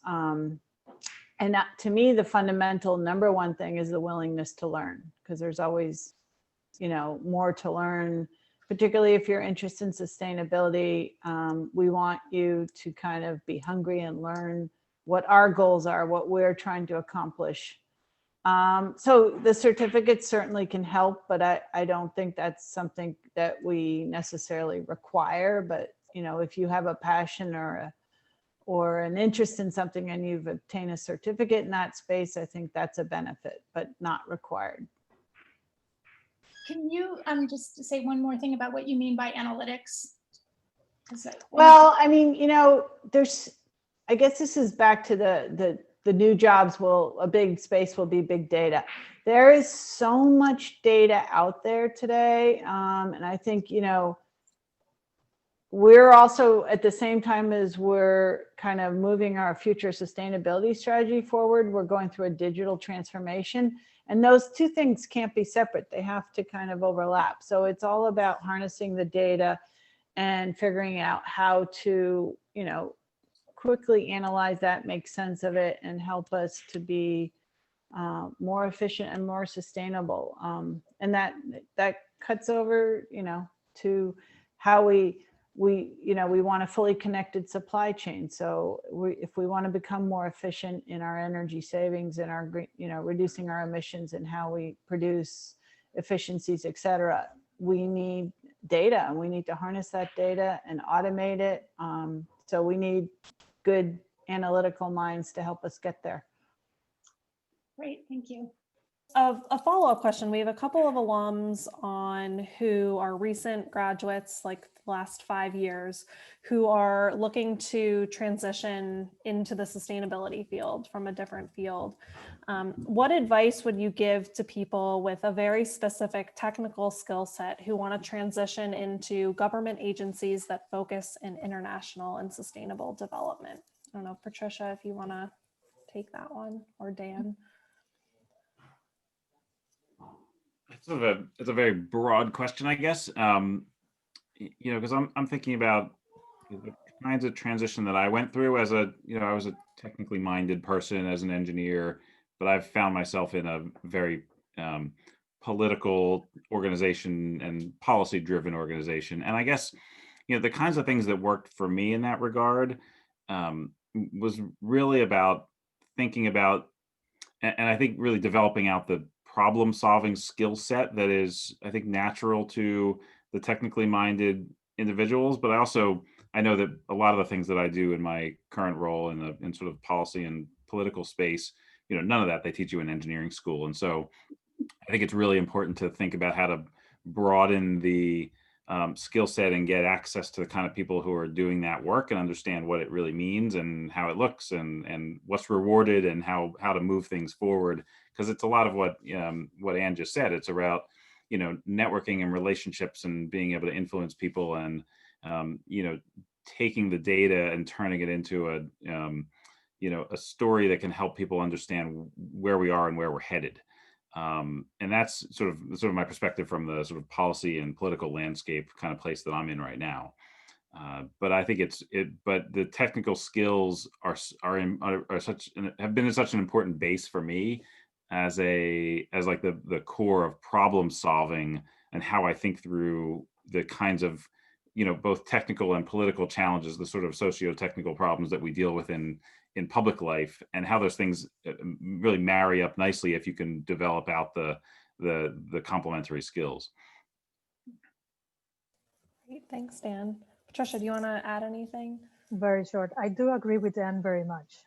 Speaker 5: And that, to me, the fundamental number one thing is the willingness to learn, because there's always, you know, more to learn, particularly if you're interested in sustainability. We want you to kind of be hungry and learn what our goals are, what we're trying to accomplish. So the certificates certainly can help, but I don't think that's something that we necessarily require. But, you know, if you have a passion or an interest in something and you've obtained a certificate in that space, I think that's a benefit, but not required.
Speaker 3: Can you just say one more thing about what you mean by analytics?
Speaker 5: Well, I mean, you know, I guess this is back to the new jobs a big space will be big data. There is so much data out there today. And I think, you know, we're also at the same time as we're kind of moving our future sustainability strategy forward, we're going through a digital transformation, and those two things can't be separate. They have to kind of overlap. So it's all about harnessing the data and figuring out how to, you know, quickly analyze that, make sense of it, and help us to be more efficient and more sustainable. And that cuts over, you know, to how we we want a fully connected supply chain. So if we want to become more efficient in our energy savings and our, reducing our emissions and how we produce efficiencies, et cetera, we need data, and we need to harness that data and automate it. So we need good analytical minds to help us get there.
Speaker 3: Great, thank you.
Speaker 1: A follow-up question. We have a couple of alums on who are recent graduates, like the last 5 years, who are looking to transition into the sustainability field from a different field. What advice would you give to people with a very specific technical skill set who want to transition into government agencies that focus in international and sustainable development? I don't know, Patricia, if you want to take that one, or Dan.
Speaker 6: It's a very broad question, I guess. Because I'm thinking about the kinds of transition that I went through as I was a technically minded person, as an engineer, but I've found myself in a very political organization and policy driven organization. And I guess, the kinds of things that worked for me in that regard was really about thinking about, and I think really developing out the problem solving skill set that is, I think, natural to the technically minded individuals. But I know that a lot of the things that I do in my current role in sort of policy and political space, none of that they teach you in engineering school. And so I think it's really important to think about how to broaden the skill set and get access to the kind of people who are doing that work and understand what it really means and how it looks and what's rewarded and how to move things forward. Because it's a lot of what Ann just said. It's about, networking and relationships and being able to influence people and, taking the data and turning it into a story that can help people understand where we are and where we're headed. And that's sort of my perspective from the sort of policy and political landscape kind of place that I'm in right now. But I think but the technical skills have been such an important base for me as like the core of problem solving and how I think through the kinds of, both technical and political challenges, the sort of socio-technical problems that we deal with in public life, and how those things really marry up nicely if you can develop out the complementary skills.
Speaker 1: Great, thanks, Dan. Patricia, do you want to add anything?
Speaker 4: Very short. I do agree with Dan very much.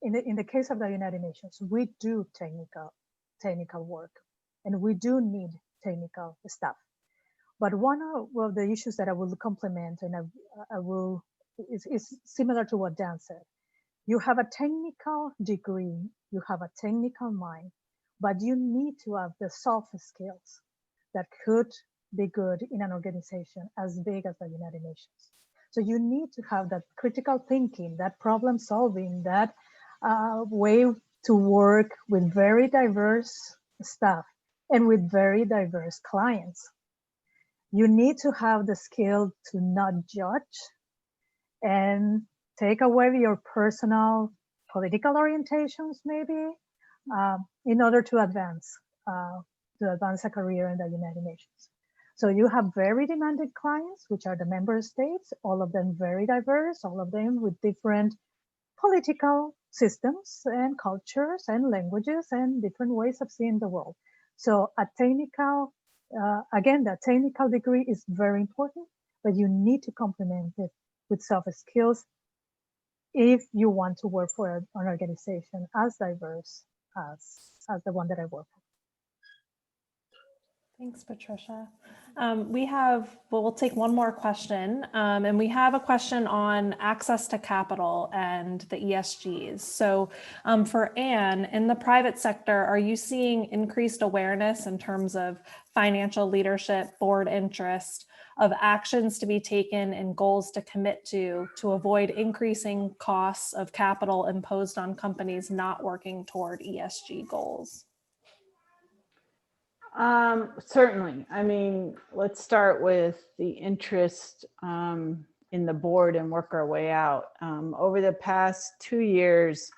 Speaker 4: In the case of the United Nations, we do technical work, and we do need technical staff. But one of the issues that I will complement, and is similar to what Dan said. You have a technical degree, you have a technical mind, but you need to have the soft skills that could be good in an organization as big as the United Nations. So you need to have that critical thinking, that problem solving, that way to work with very diverse staff and with very diverse clients. You need to have the skill to not judge and take away your personal political orientations, maybe, in order to advance a career in the United Nations. So you have very demanding clients, which are the member states, all of them very diverse, all of them with different political systems and cultures and languages and different ways of seeing the world. So a technical, again, the technical degree is very important, but you need to complement it with soft skills if you want to work for an organization as diverse as the one that I work for.
Speaker 1: Thanks, Patricia. We'll take one more question, and we have a question on access to capital and the ESGs. So for Ann, in the private sector, are you seeing increased awareness in terms of financial leadership, board interest, of actions to be taken and goals to commit to avoid increasing costs of capital imposed on companies not working toward ESG goals?
Speaker 5: Certainly. I mean, let's start with the interest in the board and work our way out. Over the past 2 years,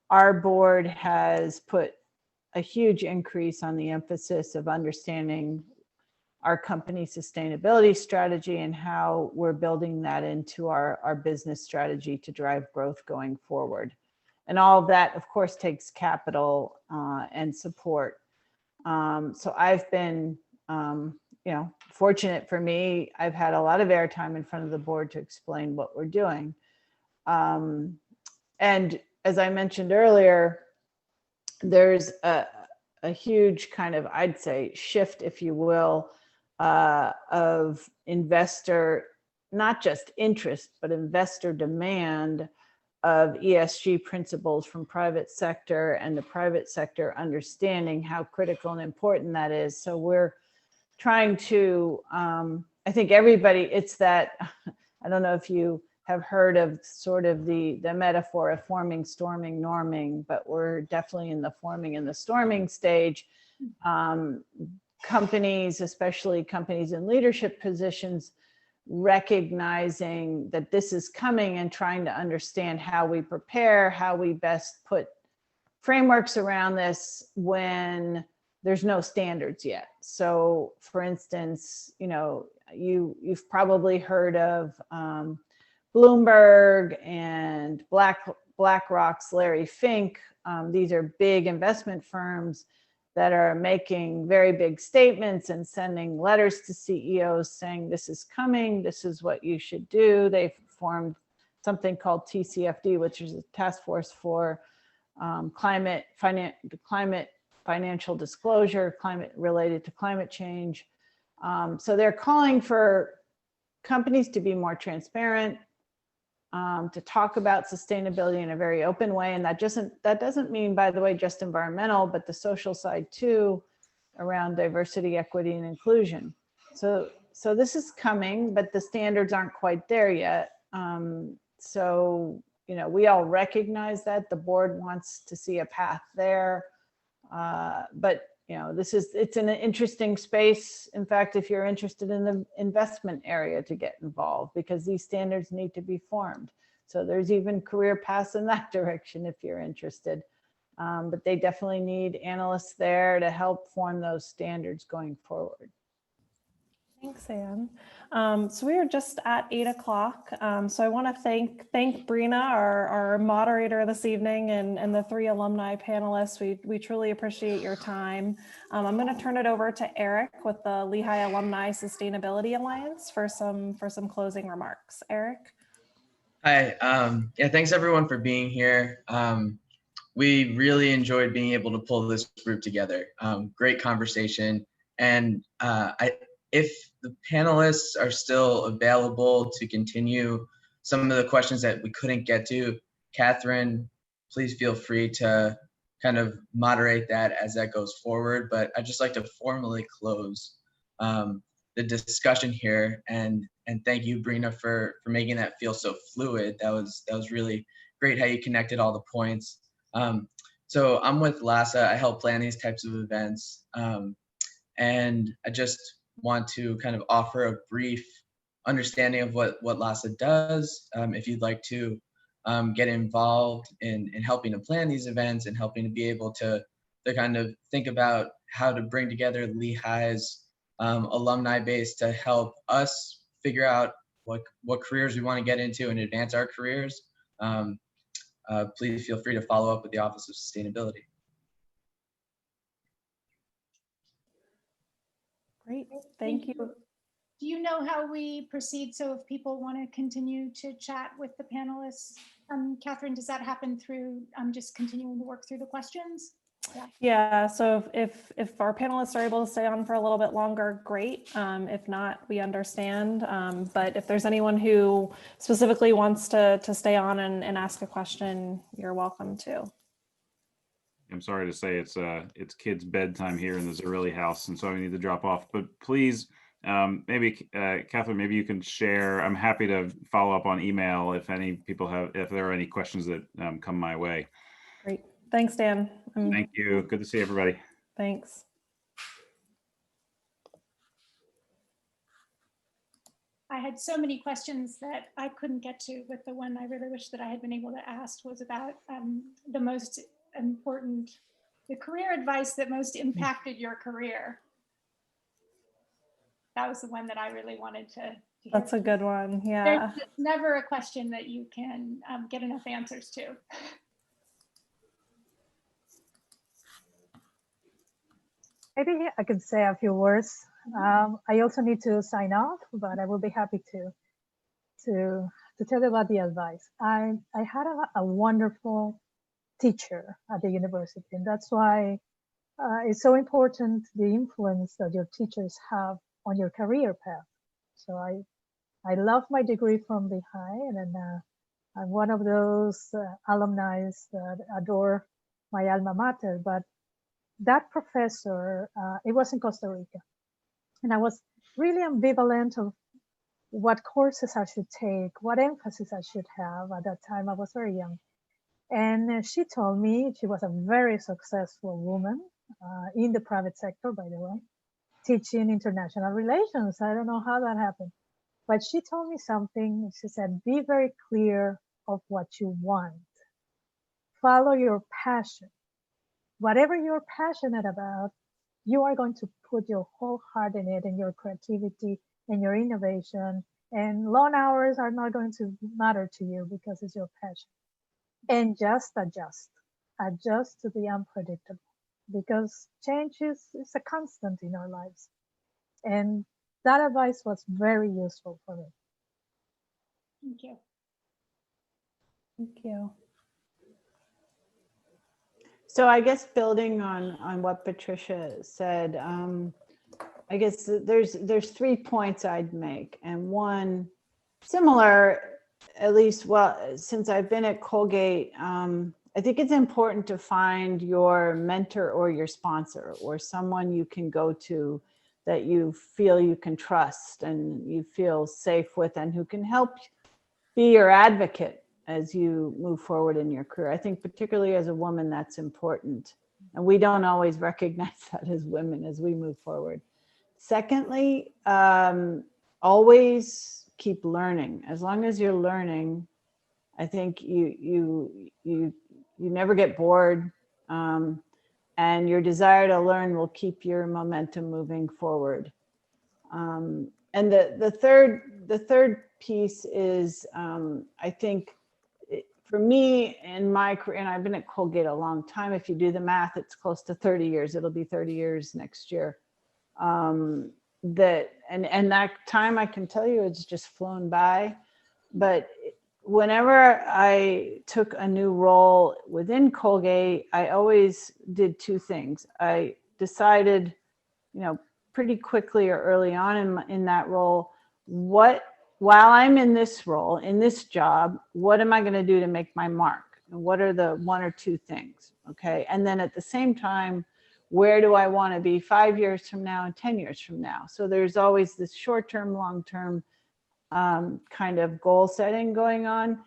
Speaker 5: our board has put a huge increase on the emphasis of understanding our company sustainability strategy and how we're building that into our business strategy to drive growth going forward. And all of that, of course, takes capital and support. So I've been, fortunate for me, I've had a lot of airtime in front of the board to explain what we're doing. And as I mentioned earlier, there's a huge kind of, I'd say, shift, if you will, of investor, not just interest, but investor demand of ESG principles from private sector, and the private sector understanding how critical and important that is. So we're trying to, I think everybody, it's that, I don't know if you have heard of sort of the metaphor of forming, storming, norming, but we're definitely in the forming and the storming stage. Companies, especially companies in leadership positions, recognizing that this is coming and trying to understand how we prepare, how we best put frameworks around this when there's no standards yet. So for instance, you've probably heard of Bloomberg and BlackRock's Larry Fink. These are big investment firms that are making very big statements and sending letters to CEOs saying this is coming, this is what you should do. They've formed something called TCFD, which is a task force for climate financial disclosure, climate related to climate change. So they're calling for companies to be more transparent, to talk about sustainability in a very open way. And that doesn't mean, by the way, just environmental, but the social side too, around diversity, equity, and inclusion. So this is coming, but the standards aren't quite there yet. So, we all recognize that the board wants to see a path there. But it's an interesting space. In fact, if you're interested in the investment area, to get involved, because these standards need to be formed. So there's even career paths in that direction if you're interested. But they definitely need analysts there to help form those standards going forward.
Speaker 1: Thanks, Anne. So we are just at 8 o'clock. So I want to thank Brina, our moderator this evening, and the 3 alumni panelists. We truly appreciate your time. I'm going to turn it over to Eric with the Lehigh Alumni Sustainability Alliance for some closing remarks. Eric.
Speaker 7: Hi. Yeah, thanks everyone for being here. We really enjoyed being able to pull this group together. Great conversation. And if the panelists are still available to continue some of the questions that we couldn't get to, Catherine, please feel free to kind of moderate that as that goes forward. But I'd just like to formally close the discussion here, and thank you, Brina, for making that feel so fluid. That was really great how you connected all the points. So I'm with LASA. I help plan these types of events, and I just want to kind of offer a brief understanding of what LASA does. If you'd like to get involved in helping to plan these events and helping to be able to kind of think about how to bring together Lehigh's alumni base to help us figure out what careers we want to get into and advance our careers, please feel free to follow up with the Office of Sustainability.
Speaker 1: Great, thank you.
Speaker 3: Do you know how we proceed? So if people want to continue to chat with the panelists, Catherine, does that happen through just continuing to work through the questions?
Speaker 1: Yeah, so if our panelists are able to stay on for a little bit longer, great. If not, we understand. But if there's anyone who specifically wants to stay on and ask a question, you're welcome to.
Speaker 6: I'm sorry to say it's kids' bedtime here in the Zarrilli house, and so I need to drop off. But please, maybe Catherine, maybe you can share. I'm happy to follow up on email if there are any questions that come my way.
Speaker 1: Great, thanks, Dan.
Speaker 6: Thank you. Good to see everybody.
Speaker 1: Thanks.
Speaker 3: I had so many questions that I couldn't get to, but the one I really wish that I had been able to ask was about the most important, the career advice that most impacted your career. that was the one that I really wanted to hear.
Speaker 1: That's a good one. Yeah.
Speaker 3: There's never a question that you can get enough answers to.
Speaker 4: Maybe I could say a few words. I also need to sign off, but I will be happy to tell you about the advice. I had a wonderful teacher at the university, and that's why it's so important the influence that your teachers have on your career path. So I love my degree from Lehigh, and then I'm one of those alumni that adore my alma mater. But that professor, it was in Costa Rica, and I was really ambivalent of what courses I should take, what emphasis I should have. At that time, I was very young. And she told me, she was a very successful woman in the private sector, by the way, teaching international relations. I don't know how that happened, but she told me something. She said, be very clear of what you want. Follow your passion. Whatever you're passionate about, you are going to put your whole heart in it, and your creativity and your innovation, and long hours are not going to matter to you because it's your passion. And just adjust to the unpredictable, because change is a constant in our lives. And that advice was very useful for me.
Speaker 3: Thank you.
Speaker 1: Thank you.
Speaker 5: So I guess building on what Patricia said, I guess there's 3 points I'd make, and one similar, at least, well, since I've been at Colgate, I think it's important to find your mentor or your sponsor or someone you can go to that you feel you can trust and you feel safe with, and who can help be your advocate as you move forward in your career. I think particularly as a woman, that's important. And we don't always recognize that as women as we move forward. Secondly, always keep learning. As long as you're learning, I think you never get bored, and your desire to learn will keep your momentum moving forward. And the third piece is, I think, for me in my career, and I've been at Colgate a long time. If you do the math, it's close to 30 years. It'll be 30 years next year. That time, I can tell you, it's just flown by. But whenever I took a new role within Colgate, I always did 2 things. I decided, pretty quickly or early on in that role, while I'm in this role, in this job, what am I going to do to make my mark? And what are the 1 or 2 things? Okay. And then at the same time, where do I want to be 5 years from now and 10 years from now? So there's always this short-term, long-term kind of goal setting going on.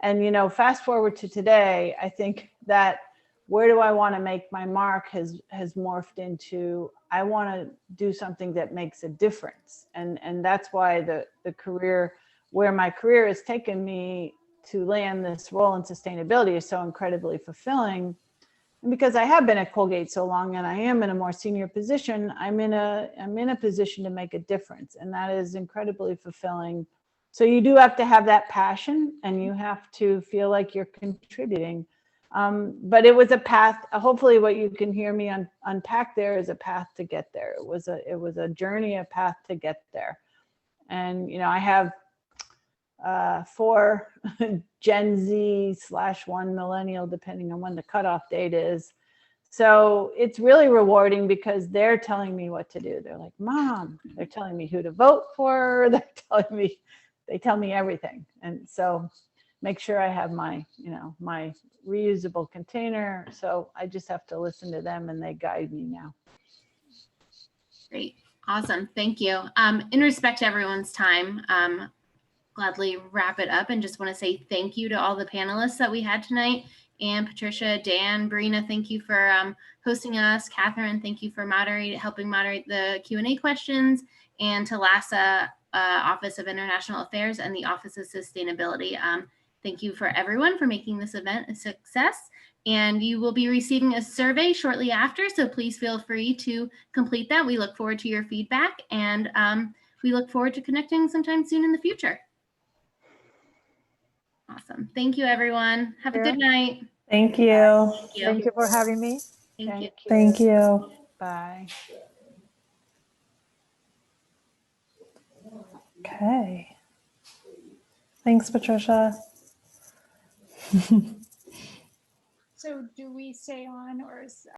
Speaker 5: And, fast forward to today, I think that where do I want to make my mark has morphed into, I want to do something that makes a difference. And that's why the career, where my career has taken me to land this role in sustainability, is so incredibly fulfilling. And because I have been at Colgate so long and I am in a more senior position, I'm in a position to make a difference. And that is incredibly fulfilling. So you do have to have that passion, and you have to feel like you're contributing. But it was a path. Hopefully what you can hear me unpack there is a path to get there. It was a journey, a path to get there. And, I have 4 Gen Z /1 millennial, depending on when the cutoff date is. So it's really rewarding because they're telling me what to do. They're like, Mom, they're telling me who to vote for. They tell me everything. And so make sure I have my reusable container. So I just have to listen to them, and they guide me now.
Speaker 8: Great. Awesome. Thank you. In respect to everyone's time, gladly wrap it up, and just want to say thank you to all the panelists that we had tonight. And Patricia, Dan, Brina, thank you for hosting us. Catherine, thank you for helping moderate the Q&A questions. And to LASA, Office of International Affairs, and the Office of Sustainability. Thank you for everyone for making this event a success. And you will be receiving a survey shortly after, so please feel free to complete that. We look forward to your feedback, and we look forward to connecting sometime soon in the future. Awesome. Thank you, everyone. Have a good night.
Speaker 1: Thank you.
Speaker 8: Thank you.
Speaker 4: Thank you for having me.
Speaker 8: Thank you.
Speaker 1: Thank you.
Speaker 5: Bye.
Speaker 1: Okay. Thanks, Patricia.
Speaker 3: So do we stay on, or is